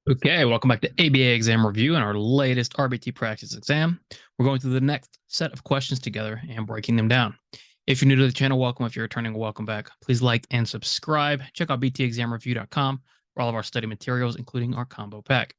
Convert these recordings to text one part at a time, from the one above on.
Okay, welcome back to ABA exam review and our latest RBT practice exam. We're going through the next set of questions together and breaking them down. If you're new to the channel, welcome. If you're returning, welcome back. Please like and subscribe. Check out btexamreview.com for all of our study materials, including our combo pack.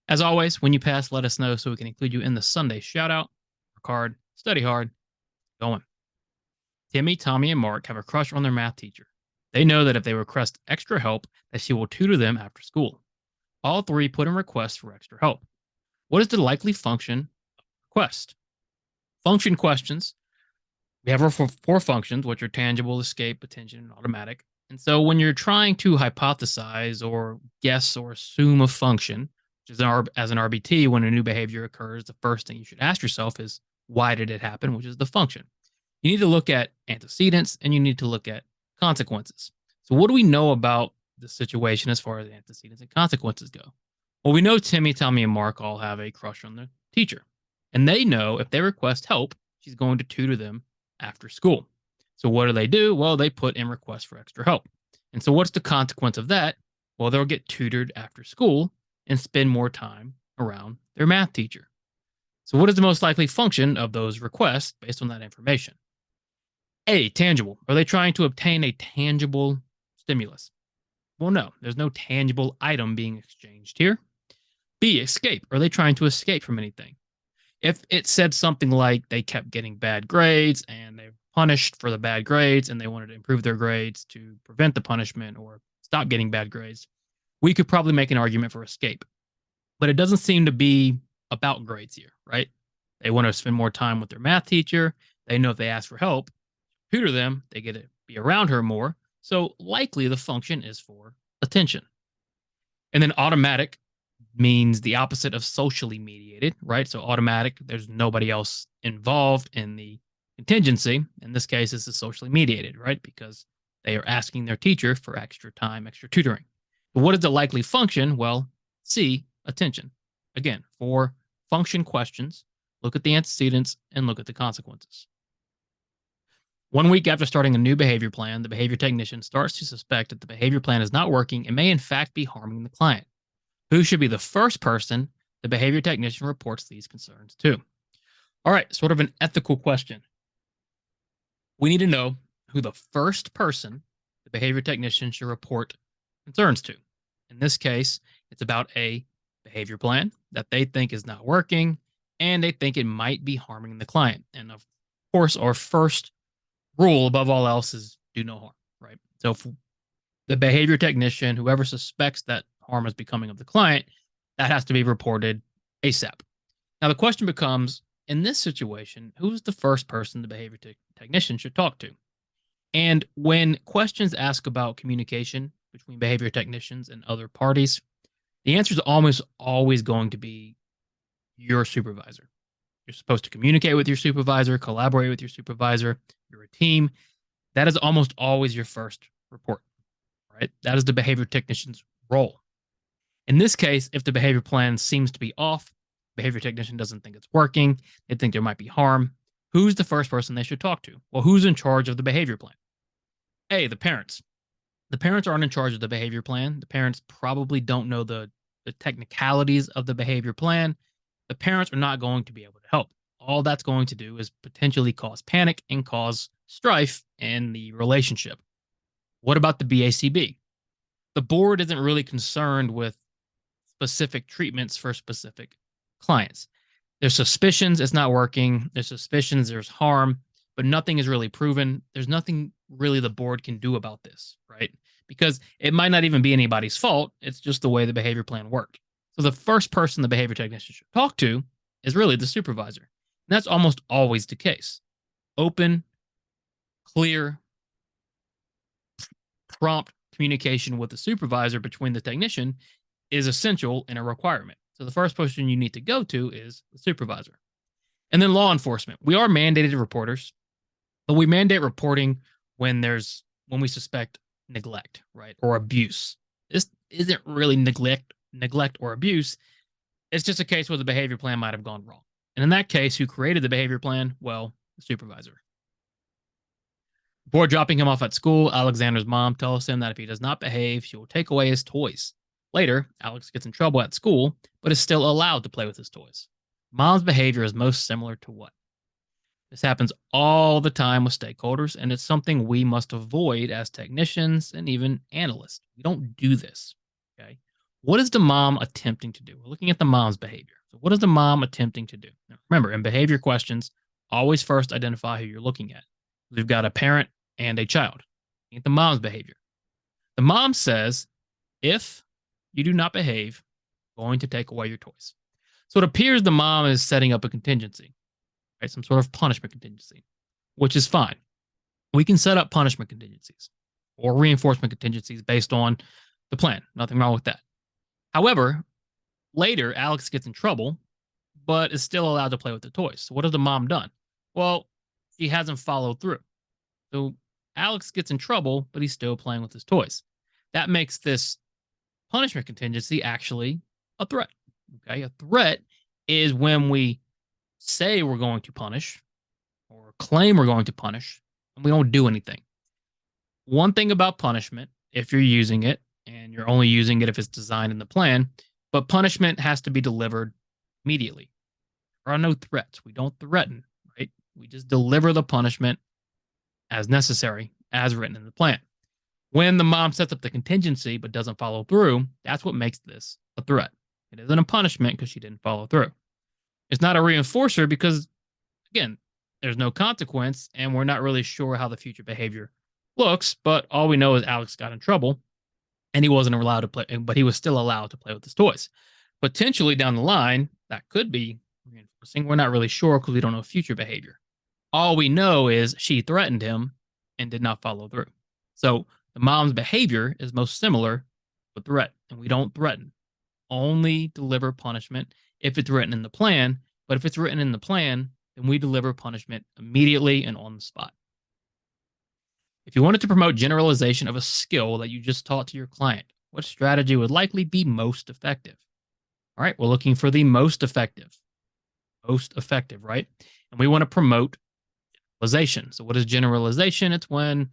As always, when you pass, let us know so we can include you in the Sunday shout out. Work hard, study hard, going. Timmy, Tommy, and Mark have a crush on their math teacher. They know that if they request extra help, that she will tutor them after school. All three put in requests for extra help. What is the likely function of the request? Function questions. We have our four functions, which are tangible, escape, attention, and automatic. And so when you're trying to hypothesize or guess or assume a function, which is as an RBT, when a new behavior occurs, the first thing you should ask yourself is, why did it happen, which is the function. You need to look at antecedents and you need to look at consequences. So what do we know about the situation as far as antecedents and consequences go? Well, we know Timmy, Tommy, and Mark all have a crush on the teacher. And they know if they request help, she's going to tutor them after school. So what do? Well, they put in requests for extra help. And so what's the consequence of that? Well, they'll get tutored after school and spend more time around their math teacher. So what is the most likely function of those requests based on that information? A, tangible. Are they trying to obtain a tangible stimulus? Well, no, there's no tangible item being exchanged here. B, escape. Are they trying to escape from anything? If it said something like they kept getting bad grades and they were punished for the bad grades and they wanted to improve their grades to prevent the punishment or stop getting bad grades, we could probably make an argument for escape. But it doesn't seem to be about grades here, right? They want to spend more time with their math teacher. They know if they ask for help, tutor them, they get to be around her more. So likely the function is for attention. And then automatic means the opposite of socially mediated, right? So automatic, there's nobody else involved in the contingency. In this case, this is socially mediated, right? Because they are asking their teacher for extra time, extra tutoring. But what is the likely function? Well, C, attention. Again, for function questions, look at the antecedents and look at the consequences. 1 week after starting a new behavior plan, the behavior technician starts to suspect that the behavior plan is not working and may in fact be harming the client. Who should be the first person the behavior technician reports these concerns to? All right, sort of an ethical question. We need to know who the first person the behavior technician should report concerns to. In this case, it's about a behavior plan that they think is not working and they think it might be harming the client. And of course, our first rule above all else is do no harm, right? So if the behavior technician, whoever suspects that harm is becoming of the client, that has to be reported ASAP. Now the question becomes, in this situation, who's the first person the behavior technician should talk to? And when questions ask about communication between behavior technicians and other parties, the answer is almost always going to be your supervisor. You're supposed to communicate with your supervisor, collaborate with your supervisor. You're a team. That is almost always your first report, right? That is the behavior technician's role. In this case, if the behavior plan seems to be off, behavior technician doesn't think it's working, they think there might be harm, who's the first person they should talk to? Well, who's in charge of the behavior plan? A, the parents. The parents aren't in charge of the behavior plan. The parents probably don't know the technicalities of the behavior plan. The parents are not going to be able to help. All that's going to do is potentially cause panic and cause strife in the relationship. What about the BACB? The board isn't really concerned with specific treatments for specific clients. There's suspicions it's not working. There's suspicions there's harm, but nothing is really proven. There's nothing really the board can do about this, right? Because it might not even be anybody's fault. It's just the way the behavior plan worked. So the first person the behavior technician should talk to is really the supervisor. And that's almost always the case. Open, clear, prompt communication with the supervisor between the technician is essential and a requirement. So the first person you need to go to is the supervisor. And then law enforcement. We are mandated reporters, but we mandate reporting when we suspect neglect, right? Or abuse. This isn't really neglect or abuse. It's just a case where the behavior plan might have gone wrong. And in that case, who created the behavior plan? Well, the supervisor. Before dropping him off at school, Alexander's mom tells him that if he does not behave, she will take away his toys. Later, Alex gets in trouble at school, but is still allowed to play with his toys. Mom's behavior is most similar to what? This happens all the time with stakeholders, and it's something we must avoid as technicians and even analysts. We don't do this. Okay. What is the mom attempting to do? We're looking at the mom's behavior. So, what is the mom attempting to do? Now, remember, in behavior questions, always first identify who you're looking at. We've got a parent and a child. Looking at the mom's behavior. The mom says, if you do not behave, I'm going to take away your toys. So it appears the mom is setting up a contingency, right? Some sort of punishment contingency, which is fine. We can set up punishment contingencies or reinforcement contingencies based on the plan. Nothing wrong with that. However, later, Alex gets in trouble, but is still allowed to play with the toys. So what has the mom done? Well, she hasn't followed through. So Alex gets in trouble, but he's still playing with his toys. That makes this punishment contingency actually a threat. Okay. A threat is when we say we're going to punish or claim we're going to punish and we don't do anything. One thing about punishment, if you're using it, and you're only using it if it's designed in the plan, but punishment has to be delivered immediately. There are no threats. We don't threaten, right? We just deliver the punishment as necessary, as written in the plan. When the mom sets up the contingency but doesn't follow through, that's what makes this a threat. It isn't a punishment because she didn't follow through. It's not a reinforcer because, again, there's no consequence and we're not really sure how the future behavior looks, but all we know is Alex got in trouble and he wasn't allowed to play, but he was still allowed to play with his toys. Potentially down the line, that could be reinforcing. We're not really sure because we don't know future behavior. All we know is she threatened him and did not follow through. So the mom's behavior is most similar to threat, and we don't threaten. Only deliver punishment if it's written in the plan, but if it's written in the plan, then we deliver punishment immediately and on the spot. If you wanted to promote generalization of a skill that you just taught to your client, what strategy would likely be most effective? All right, we're looking for the most effective. Most effective, right? And we want to promote generalization. So what is generalization? It's when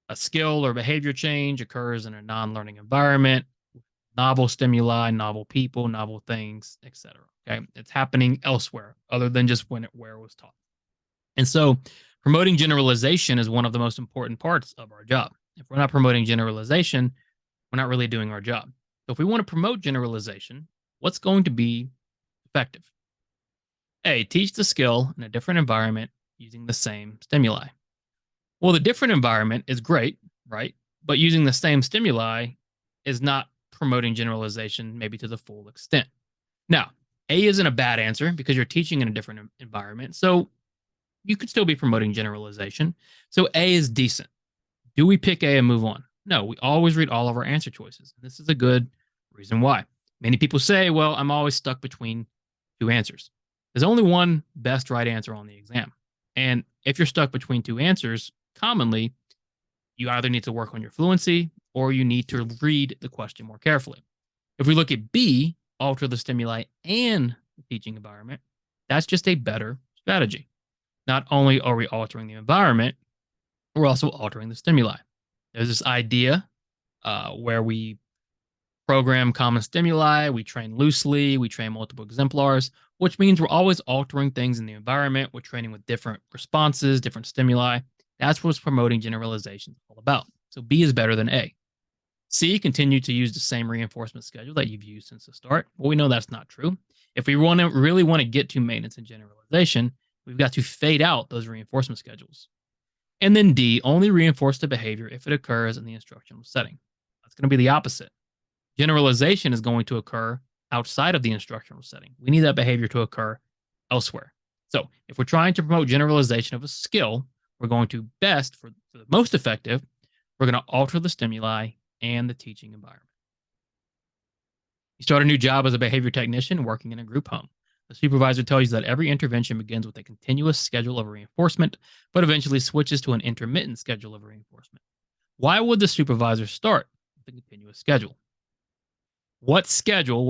a skill or behavior change occurs in a non-learning environment, novel stimuli, novel people, novel things, etc. Okay, it's happening elsewhere other than just where it was taught. And so promoting generalization is one of the most important parts of our job. If we're not promoting generalization, we're not really doing our job. So if we want to promote generalization, what's going to be effective? A, teach the skill in a different environment using the same stimuli. Well, the different environment is great, right? But using the same stimuli is not promoting generalization maybe to the full extent. Now, A isn't a bad answer because you're teaching in a different environment. So you could still be promoting generalization. So A is decent. Do we pick A and move on? No, we always read all of our answer choices. This is a good reason why. Many people say, well, I'm always stuck between two answers. There's only one best right answer on the exam. And if you're stuck between two answers, commonly, you either need to work on your fluency or you need to read the question more carefully. If we look at B, alter the stimuli and the teaching environment, that's just a better strategy. Not only are we altering the environment, we're also altering the stimuli. There's this idea where we program common stimuli, we train loosely, we train multiple exemplars, which means we're always altering things in the environment. We're training with different responses, different stimuli. That's what's promoting generalization is all about. So B is better than A. C, continue to use the same reinforcement schedule that you've used since the start. Well, we know that's not true. If we really want to get to maintenance and generalization, we've got to fade out those reinforcement schedules. And then D, only reinforce the behavior if it occurs in the instructional setting. That's going to be the opposite. Generalization is going to occur outside of the instructional setting. We need that behavior to occur elsewhere. So if we're trying to promote generalization of a skill, we're going to for the most effective, we're going to alter the stimuli and the teaching environment. You start a new job as a behavior technician working in a group home. The supervisor tells you that every intervention begins with a continuous schedule of reinforcement, but eventually switches to an intermittent schedule of reinforcement. Why would the supervisor start with a continuous schedule? What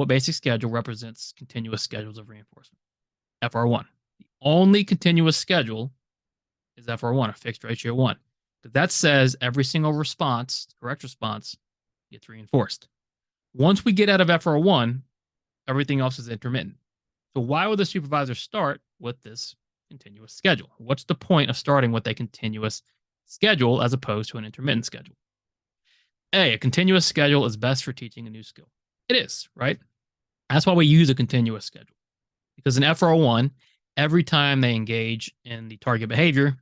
basic schedule represents continuous schedules of reinforcement? FR1. The only continuous schedule is FR1, a fixed ratio 1. Because that says every single response, correct response, gets reinforced. Once we get out of FR1, everything else is intermittent. So why would the supervisor start with this continuous schedule? What's the point of starting with a continuous schedule as opposed to an intermittent schedule? A continuous schedule is best for teaching a new skill. It is, right? That's why we use a continuous schedule. Because in FR1, every time they engage in the target behavior,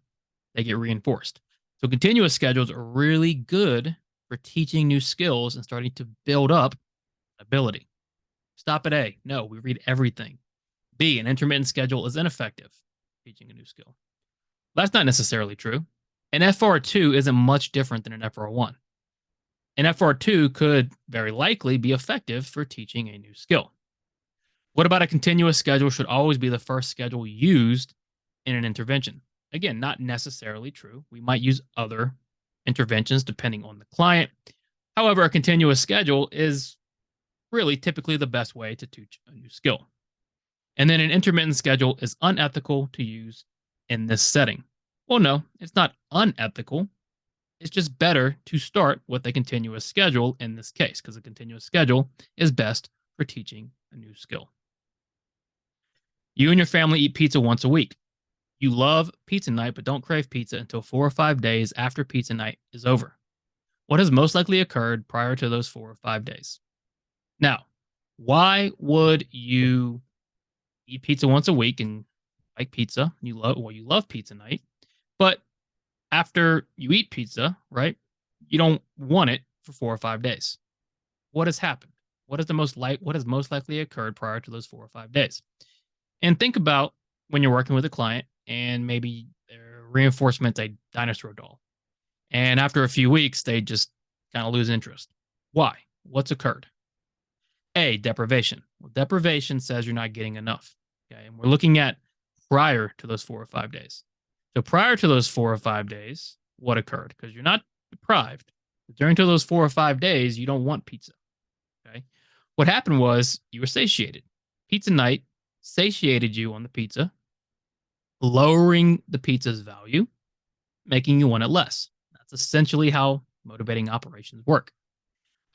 they get reinforced. So continuous schedules are really good for teaching new skills and starting to build up ability. Stop at A. No, we read everything. B, an intermittent schedule is ineffective teaching a new skill. That's not necessarily true. An FR2 isn't much different than an FR1. An FR2 could very likely be effective for teaching a new skill. What about a continuous schedule should always be the first schedule used in an intervention? Again, not necessarily true. We might use other interventions depending on the client. However, a continuous schedule is really typically the best way to teach a new skill. And then an intermittent schedule is unethical to use in this setting. Well, no, it's not unethical. It's just better to start with a continuous schedule in this case, because a continuous schedule is best for teaching a new skill. You and your family eat pizza once a week. You love pizza night, but don't crave pizza until 4 or 5 days after pizza night is over. What has most likely occurred prior to those 4 or 5 days? Now, why would you eat pizza once a week and like pizza? You love pizza night, but after you eat pizza, right? You don't want it for 4 or 5 days. What has happened? What has most likely occurred prior to those 4 or 5 days? And think about when you're working with a client and maybe their reinforcement's a dinosaur doll. And after a few weeks, they just kind of lose interest. Why? What's occurred? A, deprivation. Well, deprivation says you're not getting enough. Okay. And we're looking at prior to those 4 or 5 days. So prior to those 4 or 5 days, what occurred? Because you're not deprived. During those 4 or 5 days, you don't want pizza. Okay. What happened was you were satiated. Pizza night satiated you on the pizza, lowering the pizza's value, making you want it less. That's essentially how motivating operations work.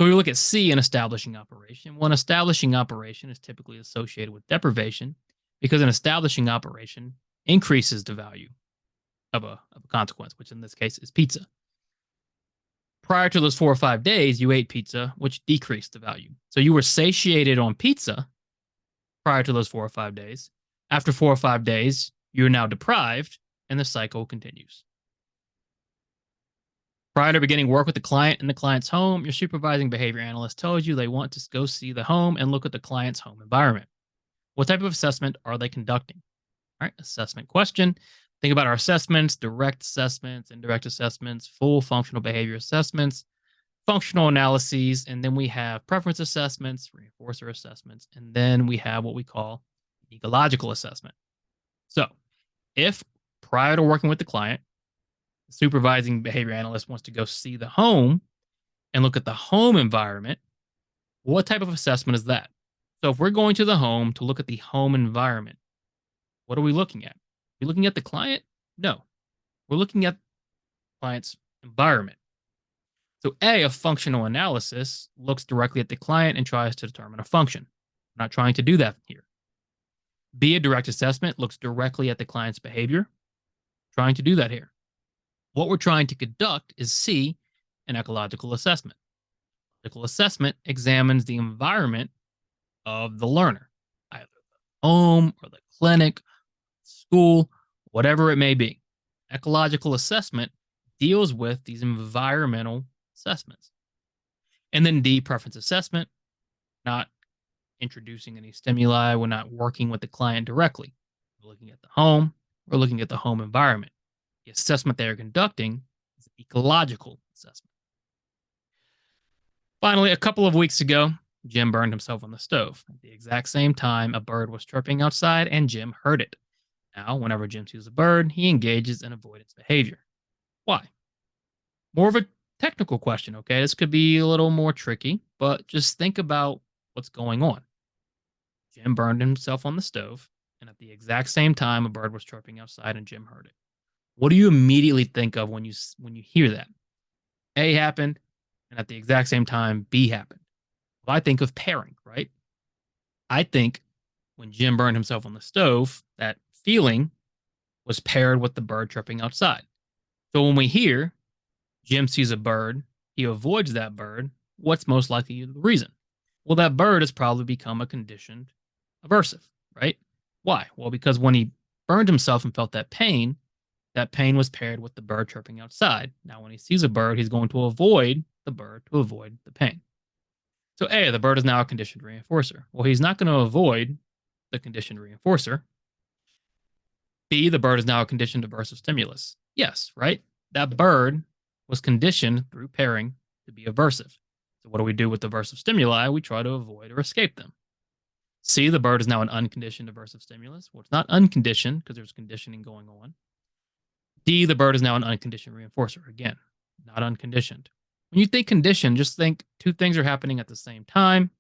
So we look at C, an establishing operation. Well, an establishing operation is typically associated with deprivation because an establishing operation increases the value of a consequence, which in this case is pizza. Prior to those 4 or 5 days, you ate pizza, which decreased the value. So you were satiated on pizza prior to those 4 or 5 days. After 4 or 5 days, you're now deprived, and the cycle continues. Prior to beginning work with the client in the client's home, your supervising behavior analyst tells you they want to go see the home and look at the client's home environment. What type of assessment are they conducting? All right, assessment question. Think about our assessments: direct assessments, indirect assessments, full functional behavior assessments, functional analyses, and then we have preference assessments, reinforcer assessments, and then we have what we call ecological assessment. So if prior to working with the client, the supervising behavior analyst wants to go see the home and look at the home environment, what type of assessment is that? So if we're going to the home to look at the home environment, what are we looking at? Are we looking at the client? No. We're looking at the client's environment. So A, a functional analysis looks directly at the client and tries to determine a function. We're not trying to do that here. B, a direct assessment looks directly at the client's behavior. Trying to do that here. What we're trying to conduct is C, an ecological assessment. Ecological assessment examines the environment of the learner, either the home or the clinic, school, whatever it may be. Ecological assessment deals with these environmental assessments. And then D, preference assessment, not introducing any stimuli. We're not working with the client directly. We're looking at the home. We're looking at the home environment. The assessment they are conducting is an ecological assessment. Finally, a couple of weeks ago, Jim burned himself on the stove. At the exact same time, a bird was chirping outside and Jim heard it. Now, whenever Jim sees a bird, he engages in avoidance behavior. Why? More of a technical question, okay? This could be a little more tricky, but just think about what's going on. Jim burned himself on the stove, and at the exact same time, a bird was chirping outside and Jim heard it. What do you immediately think of when you hear that? A happened, and at the exact same time, B happened. I think of pairing, right? I think when Jim burned himself on the stove, that feeling was paired with the bird chirping outside. So when we hear Jim sees a bird, he avoids that bird, what's most likely the reason? Well, that bird has probably become a conditioned aversive, right? Why? Well, because when he burned himself and felt that pain was paired with the bird chirping outside. Now, when he sees a bird, he's going to avoid the bird to avoid the pain. So, A, the bird is now a conditioned reinforcer. Well, he's not going to avoid the conditioned reinforcer. B, the bird is now a conditioned aversive stimulus. Yes, right? That bird was conditioned through pairing to be aversive. So, what do we do with aversive stimuli? We try to avoid or escape them. C, the bird is now an unconditioned aversive stimulus. Well, it's not unconditioned because there's conditioning going on. D, the bird is now an unconditioned reinforcer. Again, not unconditioned. When you think conditioned, just think two things are happening at the same time.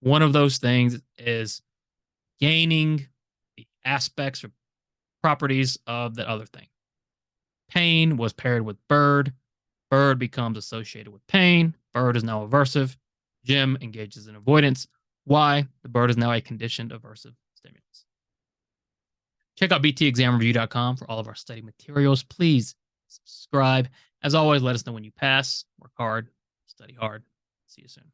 One of those things is gaining the aspects or properties of that other thing. Pain was paired with bird. Bird becomes associated with pain. Bird is now aversive. Jim engages in avoidance. Why? The bird is now a conditioned aversive stimulus. Check out btexamreview.com for all of our study materials. Please subscribe. As always, let us know when you pass. Work hard, study hard. See you soon.